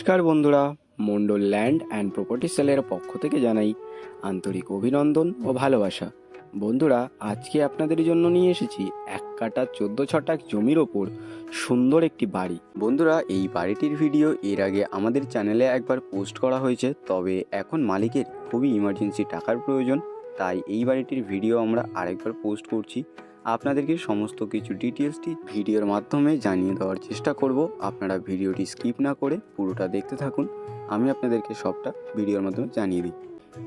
নমস্কার বন্ধুরা, Mondal land and property সেলের পক্ষ থেকে জানাই আন্তরিক অভিনন্দন ও ভালোবাসা। বন্ধুরা, আজকে আপনাদের জন্য নিয়ে এসেছি 1 কাঠা 14 ছটাক জমির ওপর সুন্দর একটি বাড়ি। বন্ধুরা, এই বাড়িটির ভিডিও এর আগে আমাদের চ্যানেলে একবার পোস্ট করা হয়েছে, তবে এখন মালিকের খুবই ইমার্জেন্সি টাকার প্রয়োজন, তাই এই বাড়িটির ভিডিও আমরা আরেকবার পোস্ট করছি। আপনাদেরকে সমস্ত কিছু ডিটেলসটি ভিডিওর মাধ্যমে জানিয়ে দেওয়ার চেষ্টা করব। আপনারা ভিডিওটি স্কিপ না করে পুরোটা দেখতে থাকুন, আমি আপনাদেরকে সবটা ভিডিওর মাধ্যমে জানিয়ে দিই।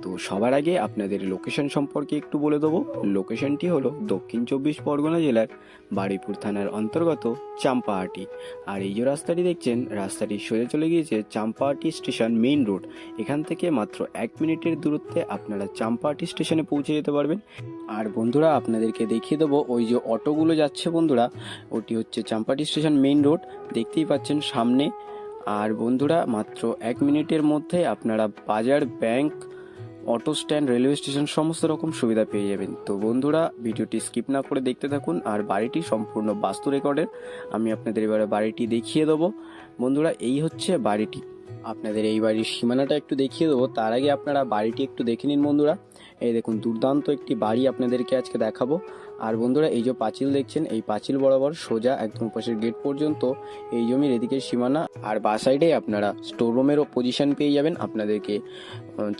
তো সবার আগে আপনাদের লোকেশন সম্পর্কে একটু বলে দেবো। লোকেশনটি হলো দক্ষিণ 24 পরগনা জেলার বারুইপুর থানার অন্তর্গত চাম্পাহাটি। আর এই যে রাস্তাটি দেখছেন, রাস্তাটি সোজা চলে গিয়েছে চাম্পাহাটি স্টেশন মেইন রোড। এখান থেকে মাত্র 1 মিনিটের দূরত্বে আপনারা চাম্পাহাটি স্টেশনে পৌঁছে যেতে পারবেন। আর বন্ধুরা, আপনাদেরকে দেখিয়ে দেবো ওই যে অটোগুলো যাচ্ছে বন্ধুরা, ওটি হচ্ছে চাম্পাহাটি স্টেশন মেইন রোড, দেখতেই পাচ্ছেন সামনে। আর বন্ধুরা, মাত্র 1 মিনিটের মধ্যে আপনারা বাজার, bank, auto stand, railway station সমস্ত রকম সুবিধা পেয়ে যাবেন। তো বন্ধুরা, ভিডিওটি স্কিপ না করে দেখতে থাকুন। আর বাড়িটি সম্পূর্ণ বাস্তু রেকর্ডের, আমি আপনাদের এবারে বাড়িটি দেখিয়ে দেবো। বন্ধুরা, এই হচ্ছে বাড়িটি। আপনাদের এই বাড়ির সীমানাটা একটু দেখিয়ে দেবো, তার আগে আপনারা বাড়িটি একটু দেখে নিন বন্ধুরা। এই দেখুন, দুর্দান্ত একটি বাড়ি আপনাদেরকে আজকে দেখাবো। আর বন্ধুরা, এই যে পাঁচিল দেখছেন, এই পাঁচিল বরাবর সোজা একদম পাশের গেট পর্যন্ত এই জমির এদিকের সীমানা। আর বা সাইডে আপনারা স্টোর রুমেরও পজিশন পেয়ে যাবেন। আপনাদেরকে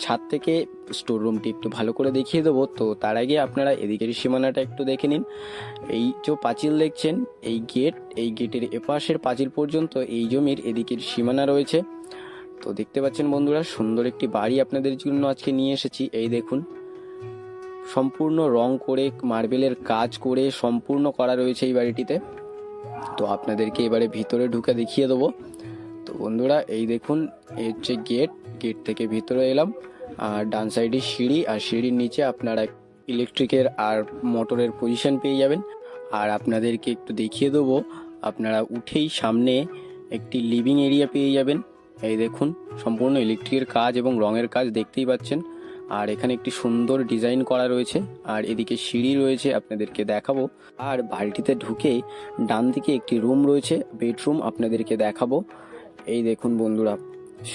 ছাদ থেকে স্টোর রুমটি একটু ভালো করে দেখিয়ে দেবো। তো তার আগে আপনারা এদিকের সীমানাটা একটু দেখে নিন। এই যে পাঁচিল দেখছেন, এই গেটের এপাশের পাঁচিল পর্যন্ত এই জমির এদিকের সীমানা রয়েছে। তো দেখতে পাচ্ছেন বন্ধুরা, সুন্দর একটি বাড়ি আপনাদের জন্য আজকে নিয়ে এসেছি। এই দেখুন, সম্পূর্ণ রং করে, মার্বেলের কাজ করে সম্পূর্ণ করা রয়েছে এই বাড়িটিতে। তো আপনাদেরকে এবারে ভিতরে ঢুকে দেখিয়ে দেবো। তো বন্ধুরা, এই দেখুন, এই হচ্ছে গেট থেকে ভিতরে এলাম। আর ডান সাইডে সিঁড়ি, আর সিঁড়ির নিচে আপনারা ইলেকট্রিকের আর মোটরের পজিশন পেয়ে যাবেন। আর আপনাদেরকে একটু দেখিয়ে দেবো, আপনারা উঠেই সামনে একটি লিভিং এরিয়া পেয়ে যাবেন। এই দেখুন, সম্পূর্ণ ইলেকট্রিকের কাজ এবং রঙের কাজ দেখতেই পাচ্ছেন। আর এখানে একটি সুন্দর ডিজাইন করা রয়েছে, আর এদিকে সিঁড়ি রয়েছে, আপনাদেরকে দেখাবো। আর বাড়িটিতে ঢুকেই ডান দিকে একটি রুম রয়েছে, বেডরুম, আপনাদেরকে দেখাবো। এই দেখুন বন্ধুরা,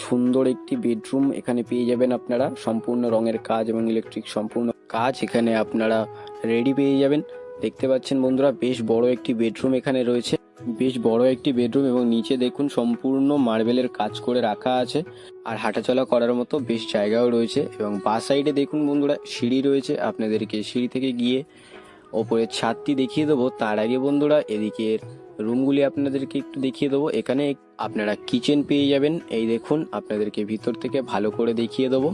সুন্দর একটি বেডরুম এখানে পেয়ে যাবেন আপনারা। সম্পূর্ণ রঙের কাজ এবং ইলেকট্রিক সম্পূর্ণ কাজ এখানে আপনারা রেডি পেয়ে যাবেন। দেখতে পাচ্ছেন বন্ধুরা, বেশ বড় একটি বেডরুম এখানে রয়েছে, বেশ বড় একটি বেডরুম। এবং নিচে দেখুন, সম্পূর্ণ মার্বেলের কাজ করে রাখা আছে। আর হাঁটাচলা করার মতো বেশ জায়গাও রয়েছে। এবং বাঁ সাইডে দেখুন বন্ধুরা, সিঁড়ি রয়েছে। আপনাদেরকে সিঁড়ি থেকে গিয়ে ওপরের ছাদটি দেখিয়ে দেবো। তার আগে বন্ধুরা, এদিকের রুমগুলি আপনাদেরকে একটু দেখিয়ে দেবো। এখানে আপনারা কিচেন পেয়ে যাবেন। এই দেখুন, আপনাদেরকে ভিতর থেকে ভালো করে দেখিয়ে দেবো।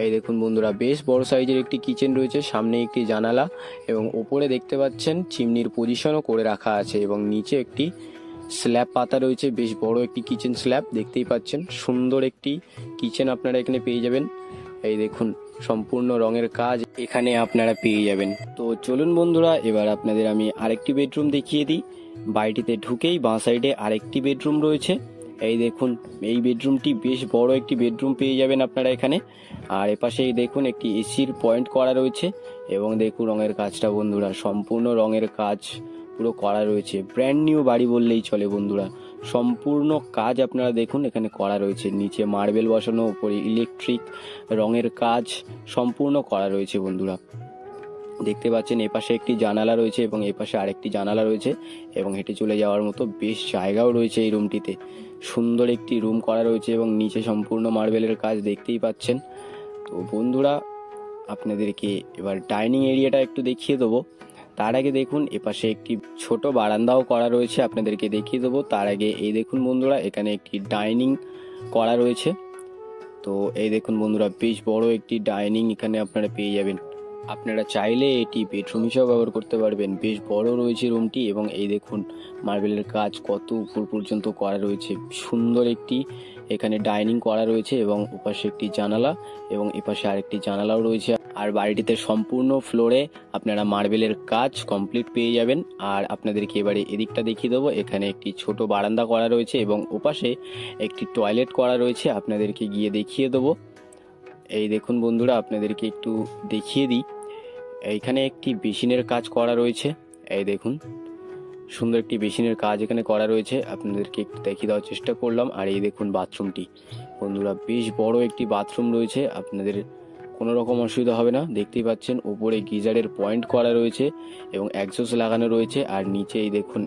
এই দেখুন বন্ধুরা, বেশ বড় সাইজের একটি কিচেন রয়েছে, সামনে একটি জানালা, এবং ওপরে দেখতে পাচ্ছেন চিমনির পজিশনও করে রাখা আছে। এবং নিচে একটি স্ল্যাব পাতা রয়েছে, বেশ বড় একটি কিচেন স্ল্যাব দেখতেই পাচ্ছেন। সুন্দর একটি কিচেন আপনারা এখানে পেয়ে যাবেন। এই দেখুন, সম্পূর্ণ রঙের কাজ এখানে আপনারা পেয়ে যাবেন। তো চলুন বন্ধুরা, এবার আপনাদের আমি আরেকটি বেডরুম দেখিয়ে দিই। বাড়িটিতে ঢুকেই বাঁ সাইডে আরেকটি বেডরুম রয়েছে। এই দেখুন, এই বেডরুমটি বেশ বড় একটি বেডরুম পেয়ে যাবেন আপনারা এখানে। আর এপাশে এই দেখুন, একটি এসির পয়েন্ট করা রয়েছে। এবং দেখুন রঙের কাজটা বন্ধুরা, সম্পূর্ণ রঙের কাজ পুরো করা রয়েছে। ব্র্যান্ড নিউ বাড়ি বললেই চলে বন্ধুরা। সম্পূর্ণ কাজ আপনারা দেখুন এখানে করা রয়েছে, নিচে মার্বেল বসানো, উপরে ইলেকট্রিক রঙের কাজ সম্পূর্ণ করা রয়েছে বন্ধুরা। দেখতে পাচ্ছেন এপাশে একটি জানালা রয়েছে এবং এপাশে আরেকটি জানালা রয়েছে, এবং হেঁটে চলে যাওয়ার মতো বেশ জায়গাও রয়েছে এই রুমটিতে। সুন্দর একটি রুম করা রয়েছে এবং নিচে সম্পূর্ণ মার্বেলের কাজ দেখতেই পাচ্ছেন। তো বন্ধুরা, আপনাদেরকে এবার ডাইনিং এরিয়াটা একটু দেখিয়ে দেবো। তার আগে দেখুন, এপাশে একটি ছোট বারান্দাও করা রয়েছে, আপনাদেরকে দেখিয়ে দেবো। তার আগে এই দেখুন বন্ধুরা, এখানে একটি ডাইনিং করা রয়েছে। তো এই দেখুন বন্ধুরা, বেশ বড় একটি ডাইনিং এখানে আপনারা পেয়ে যাবেন। আপনারা চাইলে এটি বেডরুম হিসেবে ব্যবহার করতে পারবেন। বেশ বড় রয়েছে রুমটি, এবং এই দেখুন মার্বেলের কাজ কত উপর পর্যন্ত করা রয়েছে। সুন্দর একটি এখানে ডাইনিং করা রয়েছে, এবং ওপাশে একটি জানালা, এবং এপাশে আরেকটি জানালাও রয়েছে। আর বাড়িটিতে সম্পূর্ণ ফ্লোরে আপনারা মার্বেলের কাজ কমপ্লিট পেয়ে যাবেন। আর আপনাদেরকে এবারে এদিকটা দেখিয়ে দেবো। এখানে একটি ছোট বারান্দা করা রয়েছে এবং ওপাশে একটি টয়লেট করা রয়েছে, আপনাদেরকে গিয়ে দেখিয়ে দেবো। এই দেখুন বন্ধুরা, আপনাদেরকে একটু দেখিয়ে দিই। এইখানে একটি বেসিনের কাজ করা রয়েছে। এই দেখুন, সুন্দর একটি বেসিনের কাজ এখানে করা রয়েছে, আপনাদেরকে একটু দেখিয়ে দেওয়ার চেষ্টা করলাম। আর এই দেখুন বাথরুমটি বন্ধুরা, বেশ বড় একটি বাথরুম রয়েছে, আপনাদের কোনো রকম অসুবিধা হবে না। দেখতেই পাচ্ছেন ওপরে গিজারের পয়েন্ট করা রয়েছে এবং এক্সস্ট লাগানো রয়েছে, আর নিচে এই দেখুন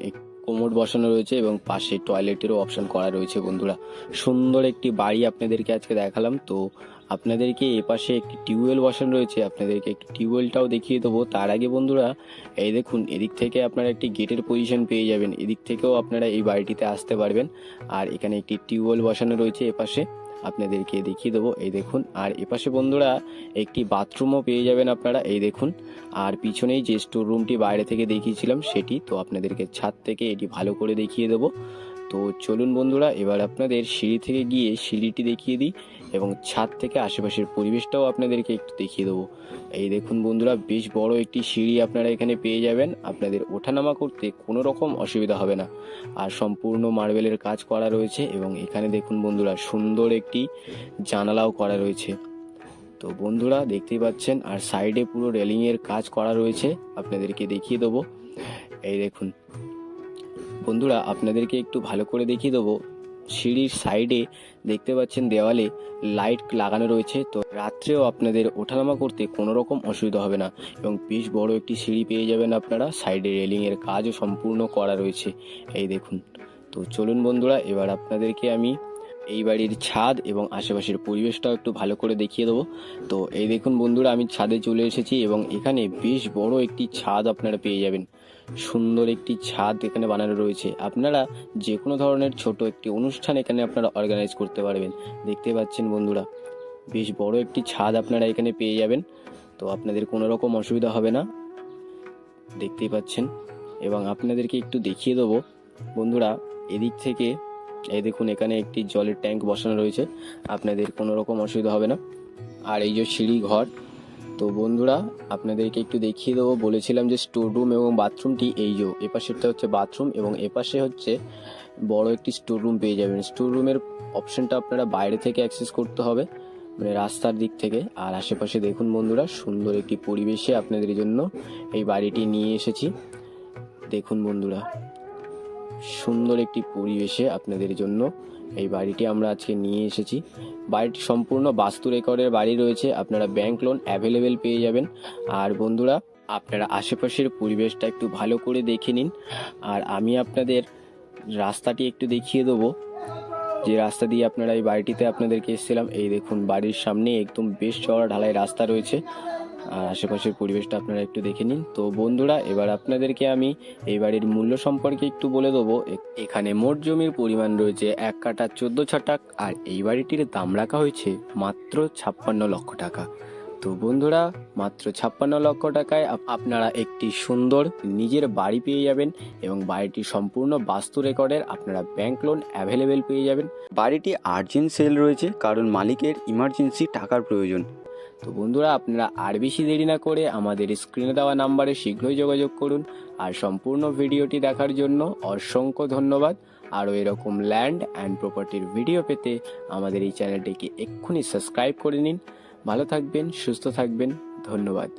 কোমোড বসানো রয়েছে এবং পাশে টয়লেটেরও অপশন করা রয়েছে। বন্ধুরা সুন্দর একটি বাড়ি আপনাদেরকে আজকে দেখালাম। তো আপনাদেরকে এপাশে একটি টিউবওয়েল বসানো রয়েছে, আপনাদেরকে একটি টিউবওয়েলটাও দেখিয়ে দেবো। তার আগে বন্ধুরা এই দেখুন, এদিক থেকে আপনারা একটি গেটের পজিশন পেয়ে যাবেন, এদিক থেকেও আপনারা এই বাড়িটিতে আসতে পারবেন। আর এখানে একটি টিউবওয়েল বসানো রয়েছে এপাশে, আপনাদেরকে দেখিয়ে দেবো। এই দেখুন, আর এপাশে বন্ধুরা একটি বাথরুমও পেয়ে যাবেন আপনারা, এই দেখুন। আর পিছনেই যে স্টোর রুমটি বাইরে থেকে দেখিয়েছিলাম সেটি, তো আপনাদেরকে ছাদ থেকে এটি ভালো করে দেখিয়ে দেবো। তো চলুন বন্ধুরা, এবার আপনাদের সিঁড়ি থেকে গিয়ে সিঁড়িটি দেখিয়ে দিই এবং ছাদ থেকে আশেপাশের পরিবেশটাও আপনাদেরকে একটু দেখিয়ে দেবো। এই দেখুন বন্ধুরা, বেশ বড় একটি সিঁড়ি আপনারা এখানে পেয়ে যাবেন, আপনাদের ওঠানামা করতে কোনো রকম অসুবিধা হবে না। আর সম্পূর্ণ মার্বেলের কাজ করা রয়েছে এবং এখানে দেখুন বন্ধুরা সুন্দর একটি জানালাও করা রয়েছে। তো বন্ধুরা দেখতেই পাচ্ছেন, আর সাইডে পুরো রেলিংয়ের কাজ করা রয়েছে, আপনাদেরকে দেখিয়ে দেবো। এই দেখুন বন্ধুরা, আপনাদেরকে একটু ভালো করে দেখিয়ে দেবো। সিঁড়ির সাইডে দেখতে পাচ্ছেন দেওয়ালে লাইট লাগানো রয়েছে, তো রাত্রেও আপনাদের ওঠানামা করতে কোনো রকম অসুবিধা হবে না। এবং বেশ বড় একটি সিঁড়ি পেয়ে যাবেন আপনারা, সাইডে রেলিংয়ের কাজও সম্পূর্ণ করা রয়েছে। এই দেখুন, তো চলুন বন্ধুরা, এবার আপনাদেরকে আমি এই বাড়ির ছাদ এবং আশেপাশের পরিবেশটাও একটু ভালো করে দেখিয়ে দেবো। তো এই দেখুন বন্ধুরা, আমি ছাদে চলে এসেছি এবং এখানে বেশ বড় একটি ছাদ আপনারা পেয়ে যাবেন। সুন্দর একটি ছাদ এখানে বানানো রয়েছে, আপনারা যে কোনো ধরনের ছোট একটি অনুষ্ঠান এখানে আপনারা অর্গানাইজ করতে পারবেন। দেখতে পাচ্ছেন বন্ধুরা, বেশ বড় একটি ছাদ আপনারা এখানে পেয়ে যাবেন, তো আপনাদের কোনো রকম অসুবিধা হবে না, দেখতেই পাচ্ছেন। এবং আপনাদেরকে একটু দেখিয়ে দেবো বন্ধুরা, এদিক থেকে এই দেখুন এখানে একটি জলের ট্যাঙ্ক বসানো রয়েছে, আপনাদের কোনো রকম অসুবিধা হবে না। আর এই যে সিঁড়ি ঘর, তো বন্ধুরা আপনাদেরকে একটু দেখিয়ে দেবো, বলেছিলাম যে স্টোর রুম এবং বাথরুমটি এই যে এপাশেরটা হচ্ছে বাথরুম এবং এপাশে হচ্ছে বড় একটি স্টোর রুম পেয়ে যাবেন। স্টোর রুমের অপশনটা আপনারা বাইরে থেকে অ্যাক্সেস করতে হবে, মানে রাস্তার দিক থেকে। আর আশেপাশে দেখুন বন্ধুরা, সুন্দর একটি পরিবেশে আপনাদের জন্য এই বাড়িটি নিয়ে এসেছি। দেখুন বন্ধুরা, সুন্দর একটি পরিবেশে আপনাদের জন্য এই বাড়িটি আমরা আজকে নিয়ে এসেছি। বাড়িটি সম্পূর্ণ বাস্তু রেকর্ডের বাড়ি রয়েছে, আপনারা ব্যাংক লোন অ্যাভেলেবেল পেয়ে যাবেন। আর বন্ধুরা আপনারা আশেপাশের পরিবেশটা একটু ভালো করে দেখে নিন। আর আমি আপনাদের রাস্তাটি একটু দেখিয়ে দেবো, যে রাস্তা দিয়ে আপনারা এই বাড়িটিতে আপনাদেরকে এসেছিলাম। এই দেখুন, বাড়ির সামনে একদম বেশ চওড়া ঢালাই রাস্তা রয়েছে, আর আশেপাশের পরিবেশটা আপনারা একটু দেখে নিন। তো বন্ধুরা এবার আপনাদেরকে আমি এই বাড়ির মূল্য সম্পর্কে একটু বলে দেবো। এখানে মোট জমির পরিমাণ রয়েছে 1 কাঠা 14 ছটাক, আর এই বাড়িটির দাম রাখা হয়েছে মাত্র 56 লক্ষ টাকা। তো বন্ধুরা মাত্র 56 লক্ষ টাকায় আপনারা একটি সুন্দর নিজের বাড়ি পেয়ে যাবেন এবং বাড়িটি সম্পূর্ণ বাস্তু রেকর্ডের, আপনারা ব্যাংক লোন অ্যাভেলেবেল পেয়ে যাবেন। বাড়িটি আর্জেন্ট সেল রয়েছে, কারণ মালিকের ইমার্জেন্সি টাকার প্রয়োজন। তো বন্ধুরা আপনারা আর বেশি দেরি না করে আমাদের স্ক্রিনে দেওয়া নাম্বারে শীঘ্রই যোগাযোগ করুন। আর সম্পূর্ণ ভিডিওটি দেখার জন্য অসংখ্য ধন্যবাদ। আরও এরকম ল্যান্ড অ্যান্ড প্রপার্টির ভিডিও পেতে আমাদের এই চ্যানেলটিকে এক্ষুনি সাবস্ক্রাইব করে নিন। ভালো থাকবেন, সুস্থ থাকবেন, ধন্যবাদ।